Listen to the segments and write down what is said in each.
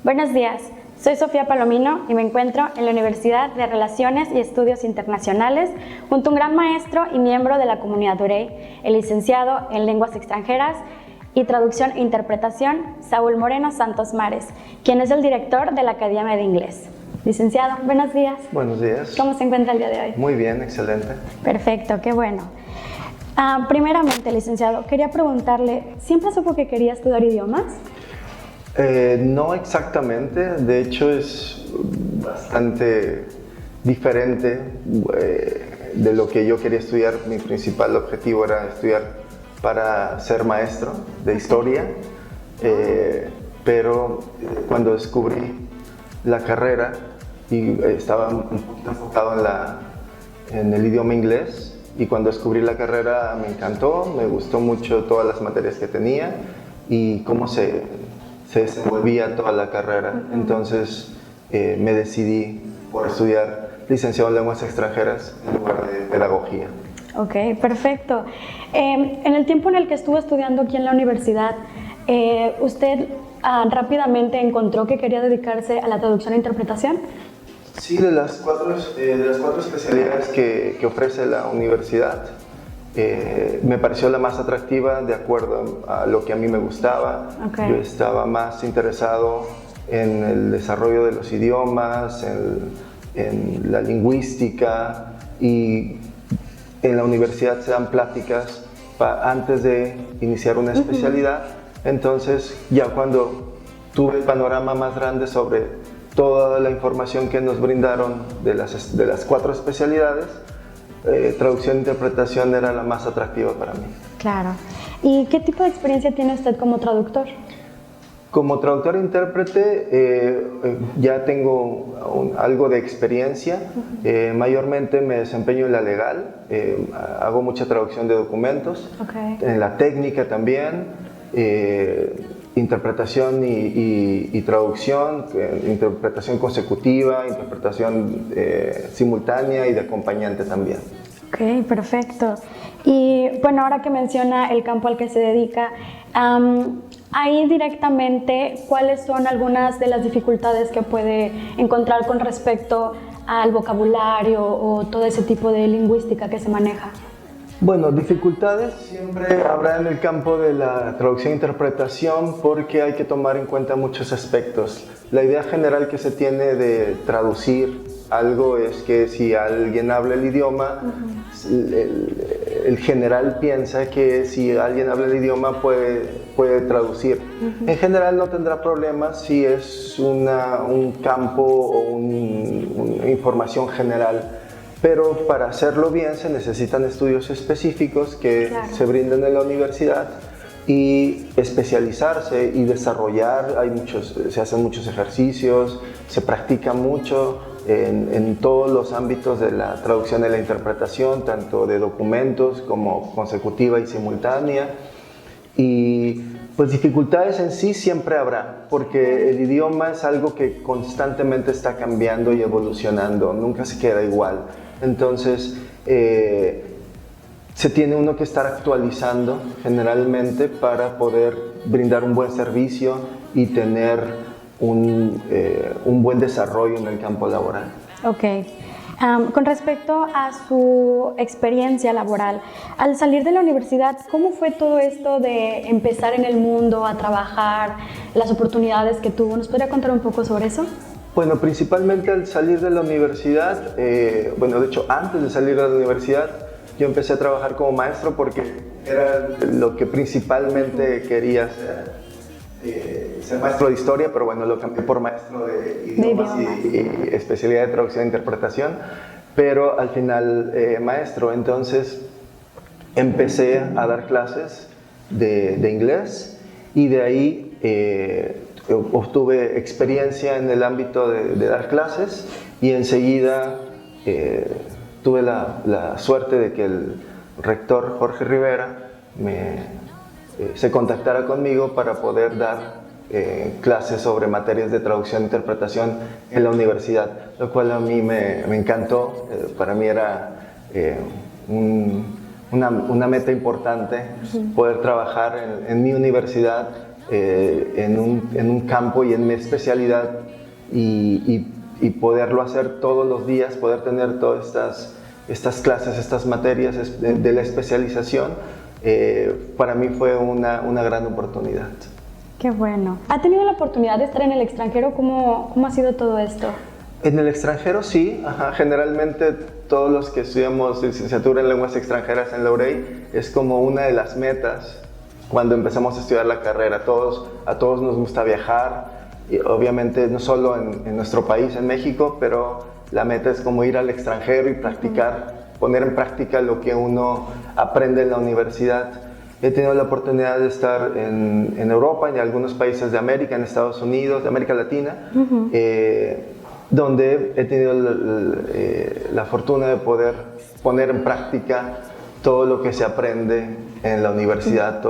Buenos días, soy Sofía Palomino y me encuentro en la Universidad de Relaciones y Estudios Internacionales junto a un gran maestro y miembro de la comunidad UREY, el licenciado en Lenguas Extranjeras y Traducción e Interpretación, Saúl Moreno Santos Mares, quien es el director de la Academia de Inglés. Licenciado, buenos días. Buenos días. ¿Cómo se encuentra el día de hoy? Muy bien, excelente. Perfecto, qué bueno. Primeramente, licenciado, quería preguntarle, ¿siempre supo que quería estudiar idiomas? No exactamente, de hecho es bastante diferente de lo que yo quería estudiar. Mi principal objetivo era estudiar para ser maestro de historia, pero cuando descubrí la carrera y estaba un poquito enfocado en el idioma inglés, y cuando descubrí la carrera me encantó, me gustó mucho todas las materias que tenía y cómo se desenvolvía toda la carrera. Entonces me decidí por estudiar licenciado en lenguas extranjeras en lugar de pedagogía. Ok, perfecto. En el tiempo en el que estuvo estudiando aquí en la universidad, ¿usted rápidamente encontró que quería dedicarse a la traducción e interpretación? Sí, de las cuatro especialidades que ofrece la universidad, me pareció la más atractiva de acuerdo a lo que a mí me gustaba. Okay. Yo estaba más interesado en el desarrollo de los idiomas, en la lingüística, y en la universidad se dan pláticas antes de iniciar una especialidad. Entonces, ya cuando tuve el panorama más grande sobre toda la información que nos brindaron de las cuatro especialidades, traducción e interpretación era la más atractiva para mí. Claro. ¿Y qué tipo de experiencia tiene usted como traductor? Como traductor e intérprete ya tengo algo de experiencia. Mayormente me desempeño en la legal, hago mucha traducción de documentos, Okay. En la técnica también, interpretación y traducción, interpretación consecutiva, interpretación simultánea y de acompañante también. Ok, perfecto. Y bueno, ahora que menciona el campo al que se dedica, ahí directamente, ¿cuáles son algunas de las dificultades que puede encontrar con respecto al vocabulario o todo ese tipo de lingüística que se maneja? Bueno, dificultades siempre habrá en el campo de la traducción e interpretación porque hay que tomar en cuenta muchos aspectos. La idea general que se tiene de traducir algo es que si alguien habla el idioma, el general piensa que si alguien habla el idioma puede traducir. En general no tendrá problemas si es un campo o una información general. Pero para hacerlo bien se necesitan estudios específicos que Claro. se brinden en la universidad y especializarse y desarrollar. Se hacen muchos ejercicios, se practica mucho en todos los ámbitos de la traducción y la interpretación, tanto de documentos como consecutiva y simultánea. Y pues dificultades en sí siempre habrá, porque el idioma es algo que constantemente está cambiando y evolucionando, nunca se queda igual. Entonces, se tiene uno que estar actualizando generalmente para poder brindar un buen servicio y tener un buen desarrollo en el campo laboral. Ok. Con respecto a su experiencia laboral, al salir de la universidad, ¿cómo fue todo esto de empezar en el mundo a trabajar, las oportunidades que tuvo? ¿Nos podría contar un poco sobre eso? Bueno, principalmente al salir de la universidad, de hecho antes de salir de la universidad, yo empecé a trabajar como maestro porque era lo que principalmente quería hacer. Ser maestro de historia, pero bueno, lo cambié por maestro de idiomas y especialidad de traducción e interpretación, pero al final maestro. Entonces empecé a dar clases de inglés y de ahí obtuve experiencia en el ámbito de dar clases y enseguida tuve la suerte de que el rector Jorge Rivera se contactara conmigo para poder dar clases sobre materias de traducción e interpretación en la universidad, lo cual a mí me encantó. Para mí era una meta importante poder trabajar en mi universidad en un campo y en mi especialidad y poderlo hacer todos los días, poder tener todas estas clases, estas materias de la especialización, para mí fue una gran oportunidad. Qué bueno. ¿Ha tenido la oportunidad de estar en el extranjero? ¿Cómo ha sido todo esto? En el extranjero sí, generalmente todos los que estudiamos licenciatura en lenguas extranjeras en la UREI es como una de las metas cuando empezamos a estudiar la carrera. A todos nos gusta viajar, y obviamente no solo en nuestro país, en México, pero la meta es como ir al extranjero y practicar, poner en práctica lo que uno aprende en la universidad. He tenido la oportunidad de estar en Europa, en algunos países de América, en Estados Unidos, de América Latina, donde he tenido la fortuna de poder poner en práctica todo lo que se aprende en la universidad,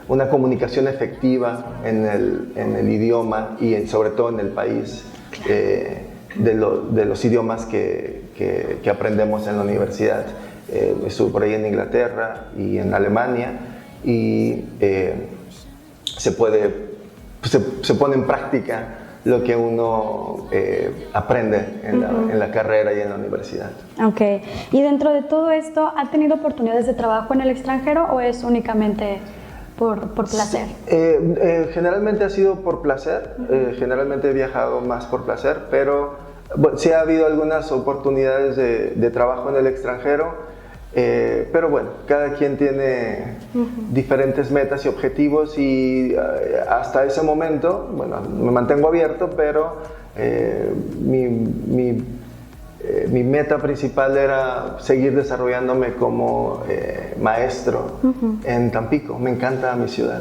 una comunicación efectiva en el idioma y sobre todo en el país, de los idiomas que aprendemos en la universidad. Estuve por ahí en Inglaterra y en Alemania y se pone en práctica lo que uno aprende en la carrera y en la universidad. Ok. ¿Y dentro de todo esto, ha tenido oportunidades de trabajo en el extranjero o es únicamente por placer? Generalmente ha sido por placer. Generalmente he viajado más por placer, pero bueno, sí ha habido algunas oportunidades de trabajo en el extranjero. Pero bueno, cada quien tiene diferentes metas y objetivos y hasta ese momento, bueno, me mantengo abierto, pero mi meta principal era seguir desarrollándome como maestro en Tampico. Me encanta mi ciudad.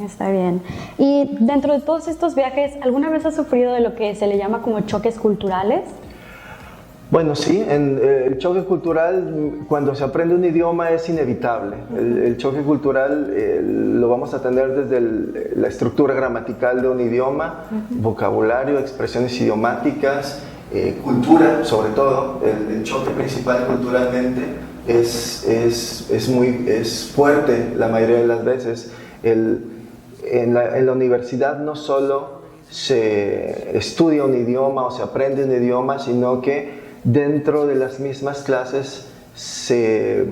Está bien. Y dentro de todos estos viajes, ¿alguna vez has sufrido de lo que se le llama como choques culturales? Bueno, sí, el choque cultural, cuando se aprende un idioma, es inevitable. El choque cultural lo vamos a tener desde la estructura gramatical de un idioma, vocabulario, expresiones idiomáticas, cultura, sobre todo. El choque principal culturalmente es fuerte la mayoría de las veces. En la universidad no solo se estudia un idioma o se aprende un idioma, sino que dentro de las mismas clases se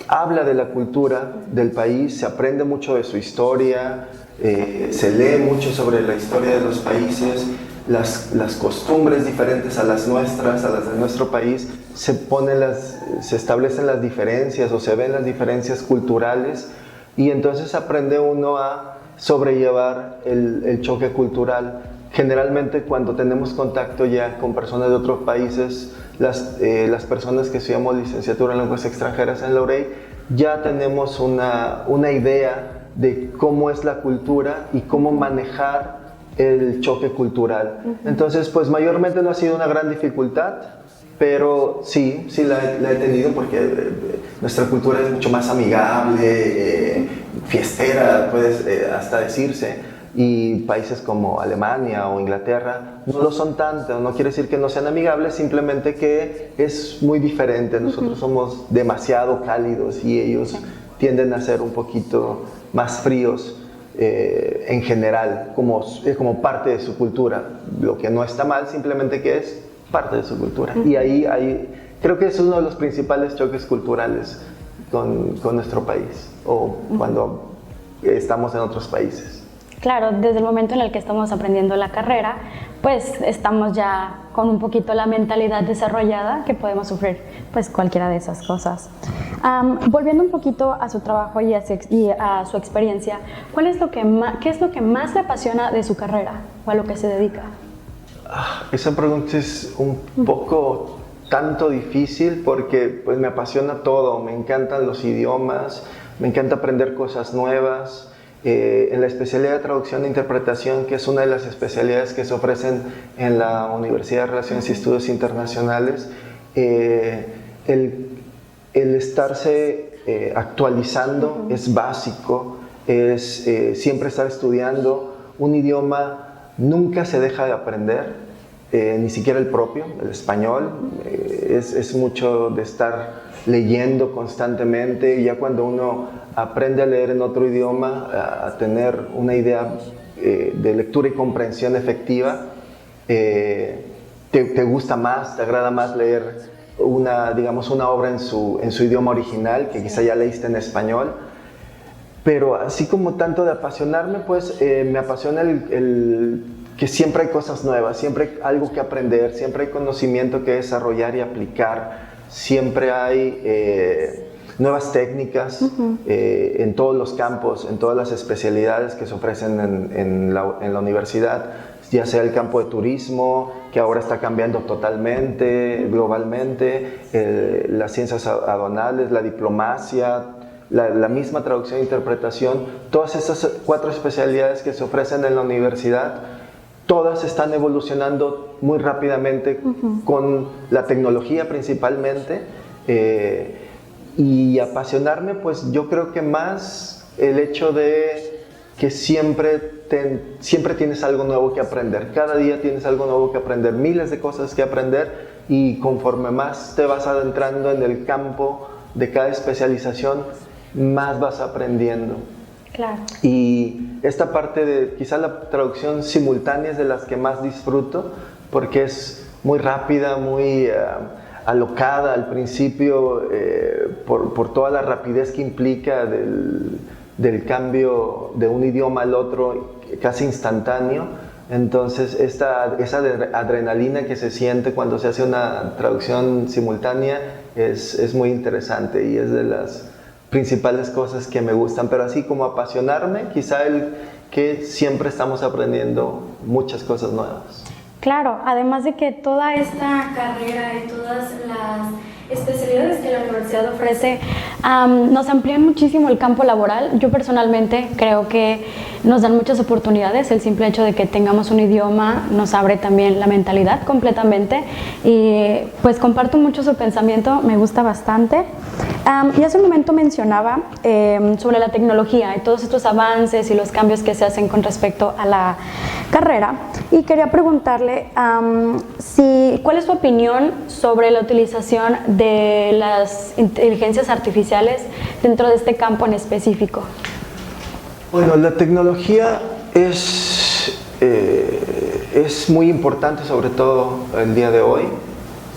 habla de la cultura del país, se aprende mucho de su historia, se lee mucho sobre la historia de los países, las costumbres diferentes a las nuestras, a las de nuestro país, se establecen las diferencias o se ven las diferencias culturales y entonces aprende uno a sobrellevar el choque cultural. Generalmente cuando tenemos contacto ya con personas de otros países, las personas que estudiamos licenciatura en lenguas extranjeras en la UREI, ya tenemos una idea de cómo es la cultura y cómo manejar el choque cultural. Entonces, pues mayormente no ha sido una gran dificultad, pero sí la he tenido porque nuestra cultura es mucho más amigable, fiestera, puede hasta decirse. Y países como Alemania o Inglaterra no lo son tanto, no quiere decir que no sean amigables, simplemente que es muy diferente. Nosotros somos demasiado cálidos y ellos tienden a ser un poquito más fríos en general, como parte de su cultura, lo que no está mal, simplemente que es parte de su cultura. Y ahí creo que es uno de los principales choques culturales con nuestro país o cuando estamos en otros países. Claro, desde el momento en el que estamos aprendiendo la carrera, pues estamos ya con un poquito la mentalidad desarrollada que podemos sufrir pues cualquiera de esas cosas. Volviendo un poquito a su trabajo y a su experiencia, ¿qué es lo que más le apasiona de su carrera o a lo que se dedica? Esa pregunta es un poco tanto difícil porque pues me apasiona todo, me encantan los idiomas, me encanta aprender cosas nuevas. En la especialidad de traducción e interpretación, que es una de las especialidades que se ofrecen en la Universidad de Relaciones y Estudios Internacionales, el estarse actualizando es básico, es siempre estar estudiando. Un idioma nunca se deja de aprender, ni siquiera el propio, el español. Es mucho de estar leyendo constantemente, y ya cuando uno aprende a leer en otro idioma, a tener una idea de lectura y comprensión efectiva, te gusta más, te agrada más leer digamos, una obra en su idioma original, que quizá ya leíste en español. Pero así como tanto de apasionarme, pues me apasiona que siempre hay cosas nuevas, siempre hay algo que aprender, siempre hay conocimiento que desarrollar y aplicar, siempre hay nuevas técnicas en todos los campos, en todas las especialidades que se ofrecen en la universidad, ya sea el campo de turismo, que ahora está cambiando totalmente, globalmente, las ciencias aduanales, la diplomacia, la misma traducción e interpretación. Todas esas 4 especialidades que se ofrecen en la universidad, todas están evolucionando muy rápidamente con la tecnología principalmente, y apasionarme, pues yo creo que más el hecho de que siempre tienes algo nuevo que aprender, cada día tienes algo nuevo que aprender, miles de cosas que aprender, y conforme más te vas adentrando en el campo de cada especialización, más vas aprendiendo. Claro. Y esta parte de quizá la traducción simultánea es de las que más disfruto, porque es muy rápida, muy alocada al principio, por toda la rapidez que implica del cambio de un idioma al otro, casi instantáneo. Entonces esa adrenalina que se siente cuando se hace una traducción simultánea es muy interesante, y es de las principales cosas que me gustan. Pero así como apasionarme, quizá el que siempre estamos aprendiendo muchas cosas nuevas. Claro, además de que toda esta carrera y todas las especialidades que la universidad ofrece nos amplían muchísimo el campo laboral. Yo personalmente creo que nos dan muchas oportunidades. El simple hecho de que tengamos un idioma nos abre también la mentalidad completamente, y pues comparto mucho su pensamiento, me gusta bastante. Y hace un momento mencionaba sobre la tecnología y todos estos avances y los cambios que se hacen con respecto a la carrera, y quería preguntarle cuál es su opinión sobre la utilización de las inteligencias artificiales dentro de este campo en específico. Bueno, la tecnología es muy importante, sobre todo el día de hoy.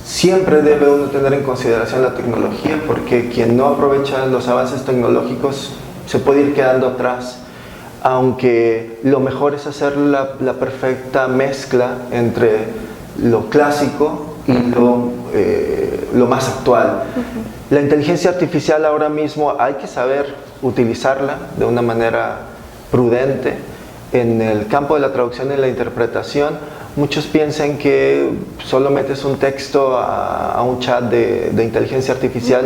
Siempre debe uno tener en consideración la tecnología, porque quien no aprovecha los avances tecnológicos se puede ir quedando atrás, aunque lo mejor es hacer la perfecta mezcla entre lo clásico y lo más actual. La inteligencia artificial ahora mismo hay que saber utilizarla de una manera prudente. En el campo de la traducción y la interpretación, muchos piensan que solo metes un texto a un chat de inteligencia artificial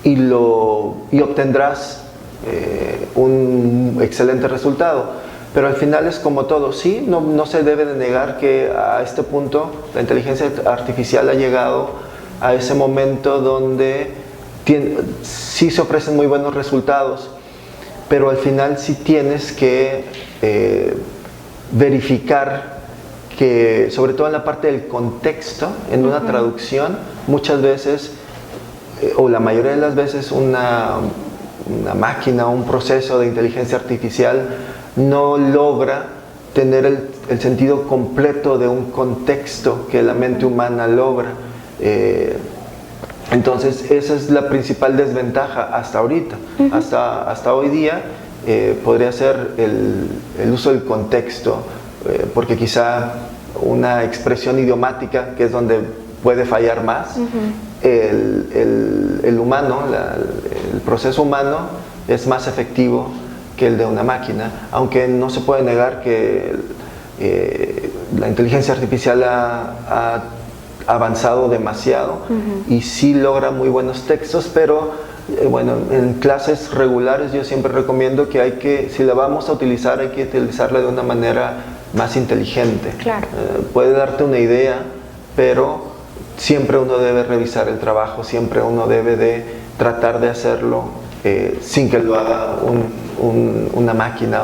y obtendrás un excelente resultado. Pero al final es como todo, sí, no se debe de negar que a este punto la inteligencia artificial ha llegado a ese momento donde sí se ofrecen muy buenos resultados, pero al final sí tienes que verificar que, sobre todo en la parte del contexto, en una traducción, muchas veces, o la mayoría de las veces, una máquina, un proceso de inteligencia artificial no logra tener el sentido completo de un contexto que la mente humana logra. Entonces esa es la principal desventaja hasta ahorita. Hasta hoy día podría ser el uso del contexto, porque quizá una expresión idiomática, que es donde puede fallar más, el humano, el proceso humano es más efectivo que el de una máquina, aunque no se puede negar que la inteligencia artificial ha avanzado demasiado y sí logra muy buenos textos, pero bueno, en clases regulares yo siempre recomiendo que si la vamos a utilizar, hay que utilizarla de una manera más inteligente. Claro. Puede darte una idea, pero siempre uno debe revisar el trabajo, siempre uno debe de tratar de hacerlo sin que lo haga una máquina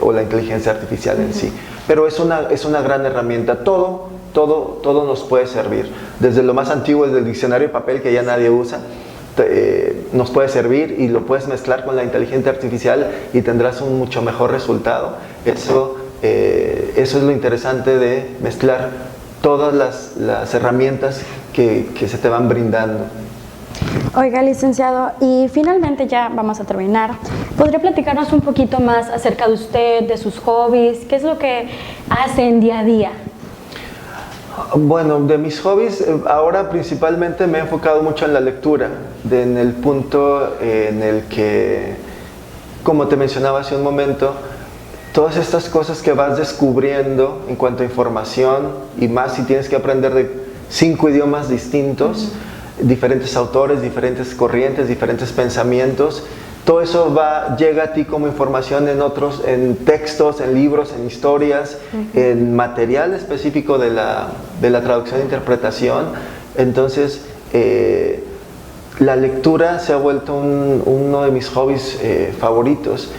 o la inteligencia artificial en sí. Pero es una gran herramienta. Todo todo nos puede servir. Desde lo más antiguo, desde el diccionario de papel que ya nadie usa, nos puede servir y lo puedes mezclar con la inteligencia artificial y tendrás un mucho mejor resultado. Eso es lo interesante de mezclar todas las herramientas que se te van brindando. Oiga, licenciado, y finalmente ya vamos a terminar. ¿Podría platicarnos un poquito más acerca de usted, de sus hobbies? ¿Qué es lo que hace en día a día? Bueno, de mis hobbies, ahora principalmente me he enfocado mucho en la lectura, en el punto en el que, como te mencionaba hace un momento, todas estas cosas que vas descubriendo en cuanto a información, y más si tienes que aprender de 5 idiomas distintos, diferentes autores, diferentes corrientes, diferentes pensamientos, todo eso llega a ti como información en textos, en libros, en historias, en material específico de la traducción e interpretación. Entonces, la lectura se ha vuelto uno de mis hobbies favoritos.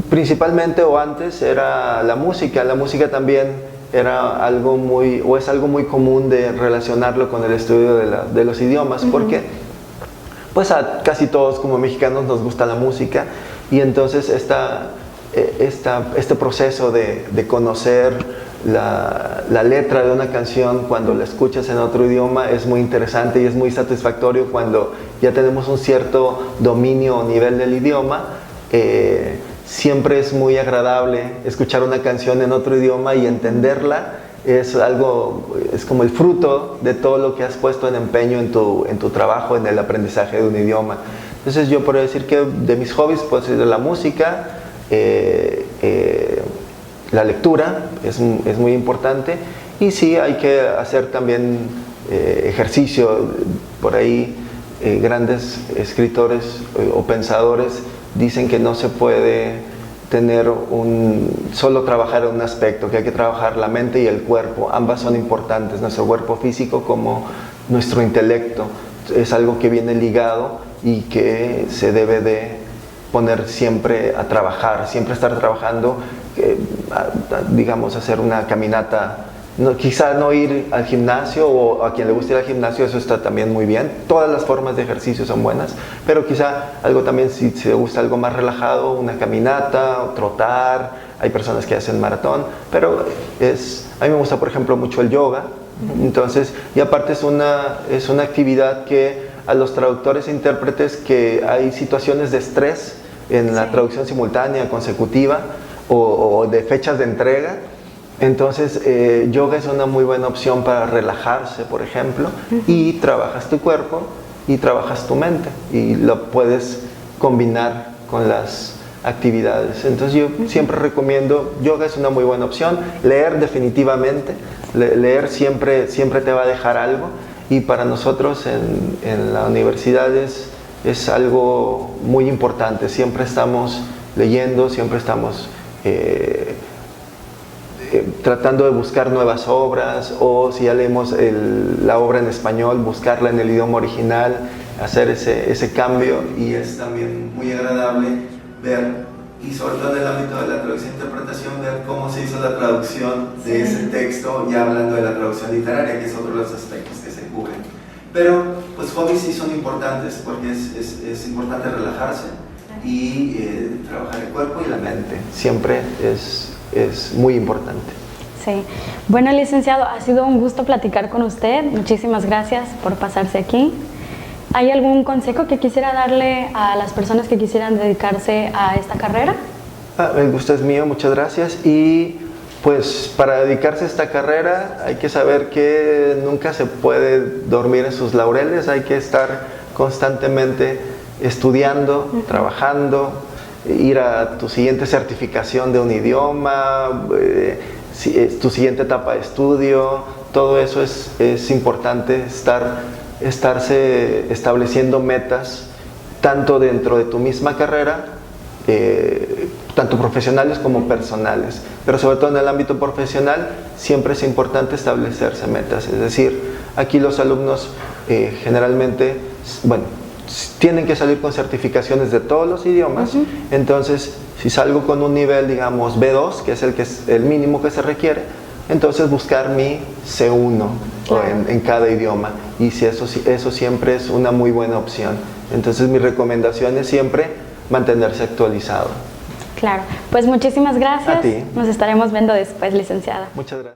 Principalmente, o antes, era la música. La música también era algo es algo muy común de relacionarlo con el estudio de los idiomas, porque pues a casi todos como mexicanos nos gusta la música, y entonces este proceso de conocer la letra de una canción cuando la escuchas en otro idioma es muy interesante y es muy satisfactorio cuando ya tenemos un cierto dominio o nivel del idioma. Siempre es muy agradable escuchar una canción en otro idioma y entenderla. Es como el fruto de todo lo que has puesto en empeño en tu trabajo, en el aprendizaje de un idioma. Entonces yo podría decir que de mis hobbies puedo decir la música, la lectura es muy importante, y sí hay que hacer también ejercicio. Por ahí grandes escritores o pensadores dicen que no se puede solo trabajar en un aspecto, que hay que trabajar la mente y el cuerpo. Ambas son importantes, nuestro cuerpo físico como nuestro intelecto. Es algo que viene ligado y que se debe de poner siempre a trabajar, siempre estar trabajando, digamos, hacer una caminata. Quizá no ir al gimnasio, o a quien le guste ir al gimnasio, eso está también muy bien. Todas las formas de ejercicio son buenas, pero quizá algo también, si le gusta algo más relajado, una caminata, trotar. Hay personas que hacen maratón, pero a mí me gusta, por ejemplo, mucho el yoga. Entonces, y aparte es una actividad que a los traductores e intérpretes, que hay situaciones de estrés en la traducción simultánea, consecutiva, o de fechas de entrega. Entonces, yoga es una muy buena opción para relajarse, por ejemplo, y trabajas tu cuerpo y trabajas tu mente, y lo puedes combinar con las actividades. Entonces yo siempre recomiendo, yoga es una muy buena opción. Leer definitivamente, leer siempre te va a dejar algo, y para nosotros en la universidad es algo muy importante. Siempre estamos leyendo, siempre estamos tratando de buscar nuevas obras, o si ya leemos la obra en español, buscarla en el idioma original, hacer ese cambio. Y es también muy agradable ver, y sobre todo en el ámbito de la traducción e interpretación, ver cómo se hizo la traducción de ese texto, ya hablando de la traducción literaria, que es otro de los aspectos que se cubren. Pero pues hobbies sí son importantes, porque es importante relajarse y trabajar el cuerpo y la mente. Siempre es muy importante. Sí. Bueno, licenciado, ha sido un gusto platicar con usted. Muchísimas gracias por pasarse aquí. ¿Hay algún consejo que quisiera darle a las personas que quisieran dedicarse a esta carrera? El gusto es mío, muchas gracias. Y pues para dedicarse a esta carrera hay que saber que nunca se puede dormir en sus laureles. Hay que estar constantemente estudiando, trabajando, ir a tu siguiente certificación de un idioma, tu siguiente etapa de estudio. Todo eso es importante, estarse estableciendo metas, tanto dentro de tu misma carrera, tanto profesionales como personales, pero sobre todo en el ámbito profesional siempre es importante establecerse metas. Es decir, aquí los alumnos generalmente, tienen que salir con certificaciones de todos los idiomas. Entonces, si salgo con un nivel, digamos, B2, que es el mínimo que se requiere, entonces buscar mi C1 Claro. en cada idioma, y si eso siempre es una muy buena opción. Entonces mi recomendación es siempre mantenerse actualizado. Claro, pues muchísimas gracias. A ti. Nos estaremos viendo después, licenciada. Muchas gracias.